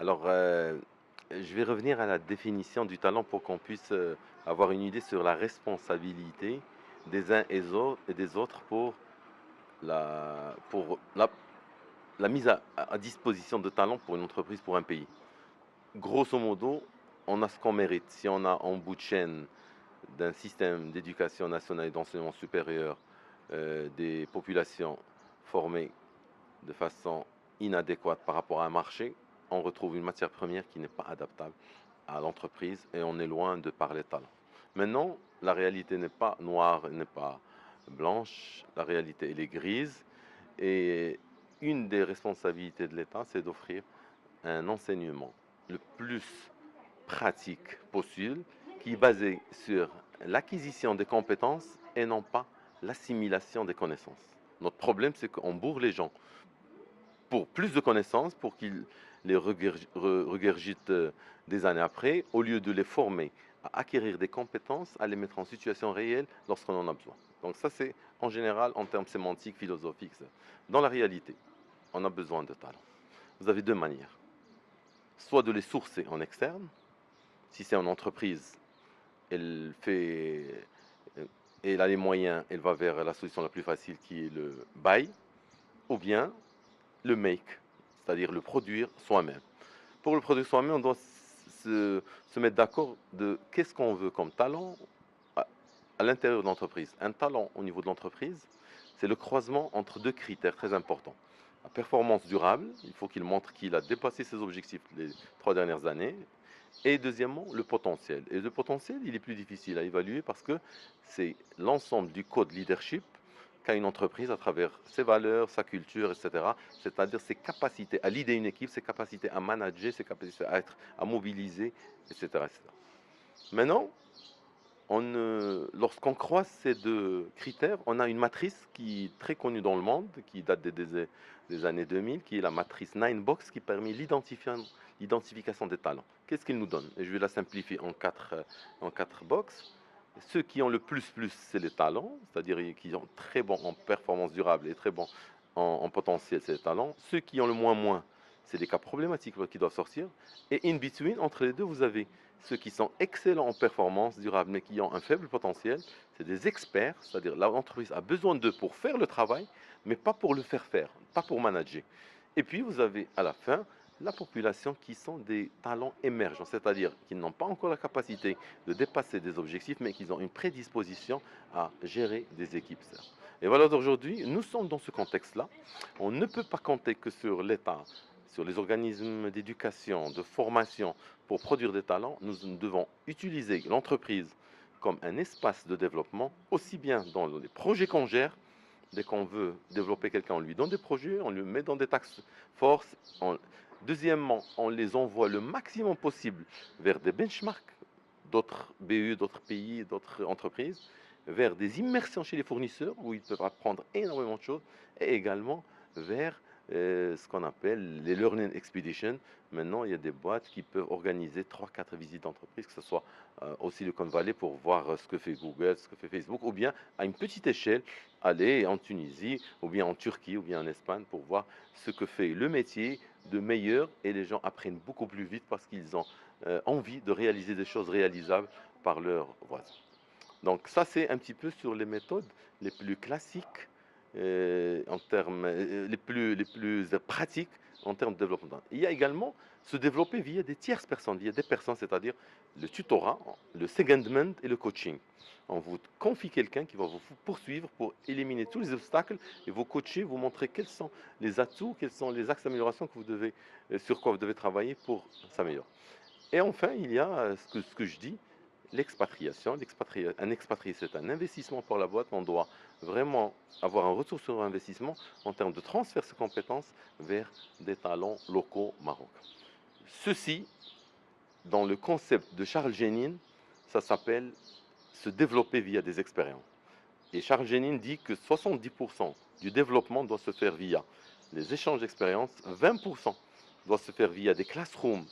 Alors, je vais revenir à la définition du talent pour qu'on puisse avoir une idée sur la responsabilité des uns et des autres pour la mise à disposition de talent pour une entreprise, pour un pays. Grosso modo, on a ce qu'on mérite. Si on a en bout de chaîne d'un système d'éducation nationale et d'enseignement supérieur des populations formées de façon inadéquate par rapport à un marché, on retrouve une matière première qui n'est pas adaptable à l'entreprise et on est loin de parler talent. Maintenant, la réalité n'est pas noire, n'est pas blanche, la réalité elle est grise et une des responsabilités de l'État, c'est d'offrir un enseignement le plus pratique possible qui est basé sur l'acquisition des compétences et non pas l'assimilation des connaissances. Notre problème, c'est qu'on bourre les gens pour plus de connaissances, pour qu'ils les regurgitent des années après, au lieu de les former à acquérir des compétences, à les mettre en situation réelle lorsqu'on en a besoin. Donc ça, c'est en général en termes sémantiques, philosophiques. Dans la réalité, on a besoin de talents. Vous avez deux manières. Soit de les sourcer en externe, si c'est en entreprise, elle fait, elle a les moyens, elle va vers la solution la plus facile qui est le buy, ou bien le make, c'est-à-dire le produire soi-même. Pour le produire soi-même, on doit se mettre d'accord de qu'est-ce qu'on veut comme talent à, à l'intérieur de l'entreprise. Un talent au niveau de l'entreprise, c'est le croisement entre deux critères très importants. La performance durable, il faut qu'il montre qu'il a dépassé ses objectifs les 3 dernières années. Et deuxièmement, le potentiel. Et le potentiel, il est plus difficile à évaluer parce que c'est l'ensemble du code leadership qu'a une entreprise à travers ses valeurs, sa culture, etc. C'est-à-dire ses capacités à leader une équipe, ses capacités à manager, ses capacités à mobiliser, etc., etc. Maintenant, lorsqu'on croise ces deux critères, on a une matrice qui est très connue dans le monde, qui date des années 2000, qui est la matrice Ninebox, qui permet l'identification des talents. Qu'est-ce qu'il nous donne? Et je vais la simplifier en quatre boxes. Ceux qui ont le plus, c'est les talents, c'est-à-dire qui sont très bons en performance durable et très bons en potentiel, c'est les talents. Ceux qui ont le moins, c'est des cas problématiques qui doivent sortir. Et in between, entre les deux, vous avez ceux qui sont excellents en performance durable mais qui ont un faible potentiel. C'est des experts, c'est-à-dire l'entreprise a besoin d'eux pour faire le travail, mais pas pour le faire, pas pour manager. Et puis vous avez à la fin la population qui sont des talents émergents, c'est-à-dire qui n'ont pas encore la capacité de dépasser des objectifs, mais qui ont une prédisposition à gérer des équipes. Et voilà, aujourd'hui, nous sommes dans ce contexte-là. On ne peut pas compter que sur l'État, sur les organismes d'éducation, de formation, pour produire des talents. Nous devons utiliser l'entreprise comme un espace de développement, aussi bien dans les projets qu'on gère. Dès qu'on veut développer quelqu'un, on lui donne des projets, on lui met dans des taxes force. Deuxièmement, on les envoie le maximum possible vers des benchmarks d'autres BU, d'autres pays, d'autres entreprises, vers des immersions chez les fournisseurs où ils peuvent apprendre énormément de choses et également vers ce qu'on appelle les Learning Expeditions. Maintenant, il y a des boîtes qui peuvent organiser 3 4 visites d'entreprise, que ce soit au Silicon Valley pour voir ce que fait Google, ce que fait Facebook, ou bien à une petite échelle, aller en Tunisie, ou bien en Turquie, ou bien en Espagne pour voir ce que fait le métier de meilleur et les gens apprennent beaucoup plus vite parce qu'ils ont envie de réaliser des choses réalisables par leurs voisins. Donc ça, c'est un petit peu sur les méthodes les plus classiques, en termes, les plus pratiques en termes de développement. Il y a également se développer via des tierces personnes, via des personnes, c'est-à-dire le tutorat, le secondment et le coaching. On vous confie quelqu'un qui va vous poursuivre pour éliminer tous les obstacles et vous coacher, vous montrer quels sont les atouts, quels sont les axes d'amélioration que vous devez, sur quoi vous devez travailler pour s'améliorer. Et enfin, il y a ce que je dis, l'expatriation. Un expatrié, c'est un investissement pour la boîte. On doit vraiment avoir un retour sur investissement en termes de transfert de compétences vers des talents locaux marocains. Ceci, dans le concept de Charles Génine, ça s'appelle se développer via des expériences. Et Charles Génine dit que 70% du développement doit se faire via les échanges d'expériences, 20% doit se faire via des classrooms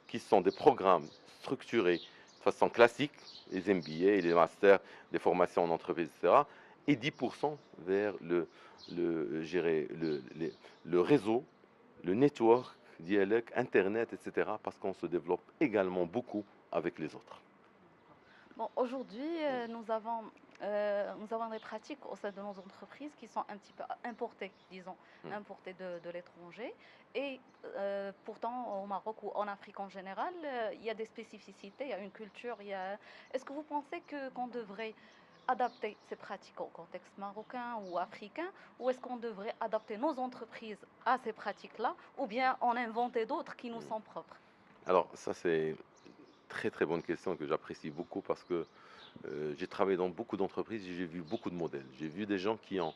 qui sont des programmes structurés de façon classique, les MBA, les masters, les formations en entreprise, etc. Et 10% vers le réseau, le network dialogue, Internet, etc. Parce qu'on se développe également beaucoup avec les autres. Bon, aujourd'hui, nous avons des pratiques au sein de nos entreprises qui sont un petit peu importées, disons, Mm. importées de l'étranger. Et pourtant, au Maroc ou en Afrique en général, il y a des spécificités, il y a une culture. Est-ce que vous pensez qu'on devrait adapter ces pratiques au contexte marocain ou africain, ou est-ce qu'on devrait adapter nos entreprises à ces pratiques-là, ou bien en inventer d'autres qui nous Mm. sont propres? Alors ça c'est très très bonne question que j'apprécie beaucoup parce que j'ai travaillé dans beaucoup d'entreprises et j'ai vu beaucoup de modèles. J'ai vu des gens qui ont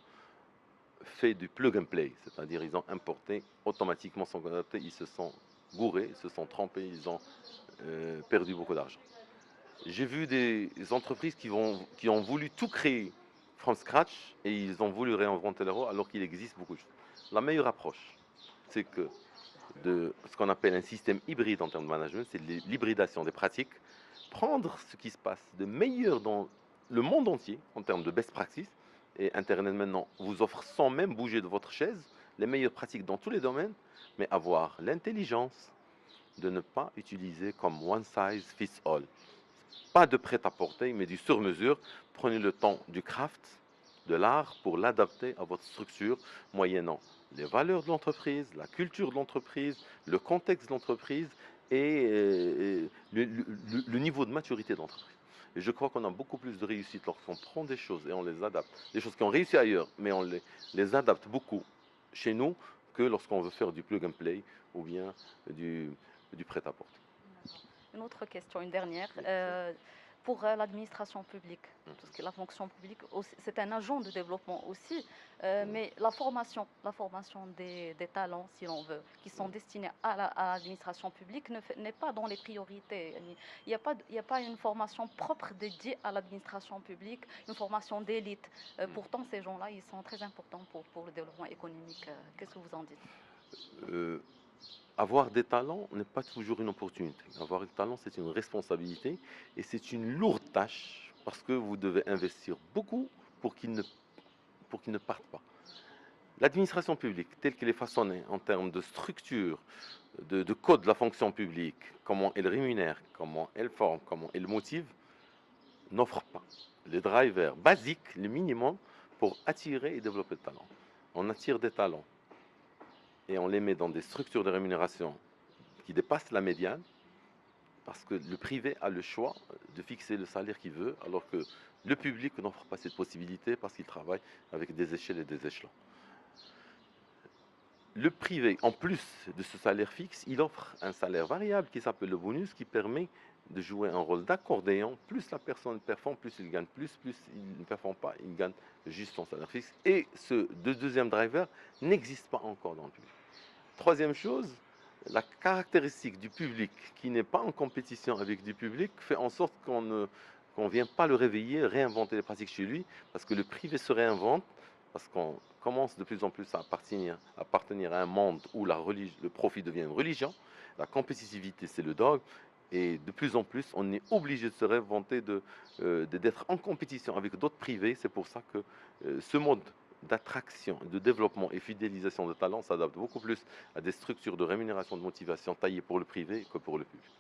fait du plug and play, c'est-à-dire ils ont importé automatiquement sans adapter, ils se sont gourés, ils se sont trompés, ils ont perdu beaucoup d'argent. J'ai vu des entreprises qui ont voulu tout créer from scratch et ils ont voulu réinventer leur roue alors qu'il existe beaucoup de choses. La meilleure approche, c'est que de ce qu'on appelle un système hybride en termes de management, c'est l'hybridation des pratiques, prendre ce qui se passe de meilleur dans le monde entier en termes de best practice, et Internet maintenant vous offre sans même bouger de votre chaise les meilleures pratiques dans tous les domaines, mais avoir l'intelligence de ne pas utiliser comme one size fits all. Pas de prêt-à-porter, mais du sur-mesure. Prenez le temps du craft, de l'art, pour l'adapter à votre structure, moyennant les valeurs de l'entreprise, la culture de l'entreprise, le contexte de l'entreprise et le niveau de maturité de l'entreprise. Et je crois qu'on a beaucoup plus de réussite lorsqu'on prend des choses et on les adapte. Des choses qui ont réussi ailleurs, mais on les adapte beaucoup chez nous que lorsqu'on veut faire du plug and play ou bien du, du prêt-à-porter. Une autre question, une dernière. Oui, Pour l'administration publique, tout ce qui est la fonction publique, c'est un agent de développement aussi, oui. mais la formation des talents, si l'on veut, qui sont Mm. destinés à l'administration publique n'est pas dans les priorités. Il n'y a pas une formation propre dédiée à l'administration publique, une formation d'élite. Mm. Pourtant, ces gens-là, ils sont très importants pour le développement économique. Qu'est-ce que vous en dites? Euh, Avoir des talents n'est pas toujours une opportunité. Avoir des talents, c'est une responsabilité et c'est une lourde tâche parce que vous devez investir beaucoup pour pour qu'ils ne partent pas. L'administration publique, telle qu'elle est façonnée en termes de structure, de code de la fonction publique, comment elle rémunère, comment elle forme, comment elle motive, n'offre pas les drivers basiques, le minimum, pour attirer et développer le talent. On attire des talents et on les met dans des structures de rémunération qui dépassent la médiane, parce que le privé a le choix de fixer le salaire qu'il veut, alors que le public n'offre pas cette possibilité parce qu'il travaille avec des échelles et des échelons. Le privé, en plus de ce salaire fixe, il offre un salaire variable qui s'appelle le bonus, qui permet de jouer un rôle d'accordéon. Plus la personne performe, plus il gagne plus il ne performe pas, il gagne juste son salaire fixe. Et ce deuxième driver n'existe pas encore dans le public. Troisième chose, la caractéristique du public qui n'est pas en compétition avec du public fait en sorte qu'on vient pas le réveiller, réinventer les pratiques chez lui, parce que le privé se réinvente, parce qu'on commence de plus en plus à appartenir à un monde où le profit devient une religion, la compétitivité c'est le dogme, et de plus en plus on est obligé de se réinventer, d'être en compétition avec d'autres privés. C'est pour ça que ce mode d'attraction, de développement et fidélisation de talents s'adapte beaucoup plus à des structures de rémunération de motivation taillées pour le privé que pour le public.